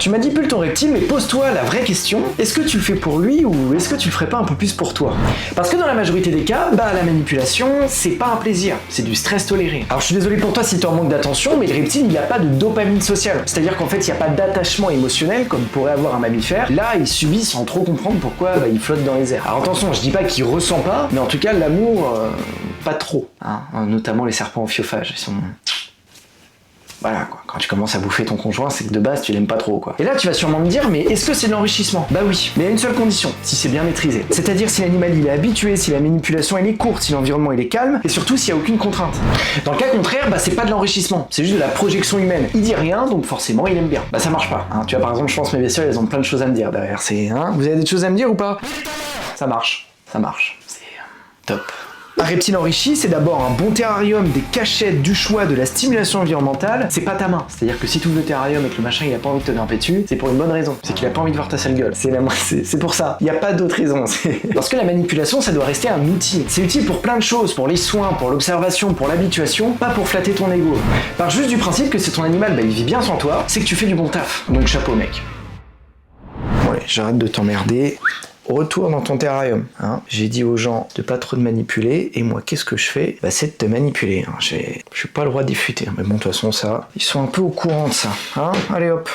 tu manipules ton reptile, mais pose-toi la vraie question, est-ce que tu le fais pour lui ou est-ce que tu le ferais pas un peu plus pour toi? Parce que dans la majorité des cas, la manipulation, c'est pas un plaisir, c'est du stress toléré. Alors je suis désolé pour toi si tu en manques d'attention, mais le reptile, il a pas de dopamine sociale. C'est-à-dire qu'en fait, il n'y a pas d'attachement émotionnel comme pourrait avoir un mammifère. Là, il subit sans trop comprendre pourquoi il flotte dans les airs. Alors attention, je dis pas qu'il ressent pas, mais en tout cas, l'amour, pas trop. Hein, notamment les serpents amphiophage, ils sont... Voilà quoi, quand tu commences à bouffer ton conjoint, c'est que de base tu l'aimes pas trop quoi. Et là tu vas sûrement me dire, mais est-ce que c'est de l'enrichissement? Bah oui, mais à une seule condition, si c'est bien maîtrisé. C'est-à-dire si l'animal il est habitué, si la manipulation elle est courte, si l'environnement il est calme, et surtout s'il y a aucune contrainte. Dans le cas contraire, c'est pas de l'enrichissement, c'est juste de la projection humaine. Il dit rien, donc forcément il aime bien. Ça marche pas. Hein. Tu vois par exemple, je pense mes bestioles, elles ont plein de choses à me dire derrière. C'est, vous avez des choses à me dire ou pas? Ça marche, c'est top. Un reptile enrichi, c'est d'abord un bon terrarium, des cachettes, du choix, de la stimulation environnementale. C'est pas ta main. C'est-à-dire que si tu ouvres le terrarium et que le machin il a pas envie de te grimper dessus, c'est pour une bonne raison. C'est qu'il a pas envie de voir ta sale gueule. C'est pour ça. Il y a pas d'autre raison. Parce que la manipulation, ça doit rester un outil. C'est utile pour plein de choses, pour les soins, pour l'observation, pour l'habituation, pas pour flatter ton ego. Par juste du principe que c'est ton animal, il vit bien sans toi, c'est que tu fais du bon taf. Donc chapeau mec. Bon allez, j'arrête de t'emmerder. Retour dans ton terrarium. Hein. J'ai dit aux gens de pas trop te manipuler, et moi qu'est-ce que je fais? C'est de te manipuler. Hein. Je suis pas le roi d'y fuiter. Mais bon, de toute façon, ça, ils sont un peu au courant de ça. Hein. Allez hop.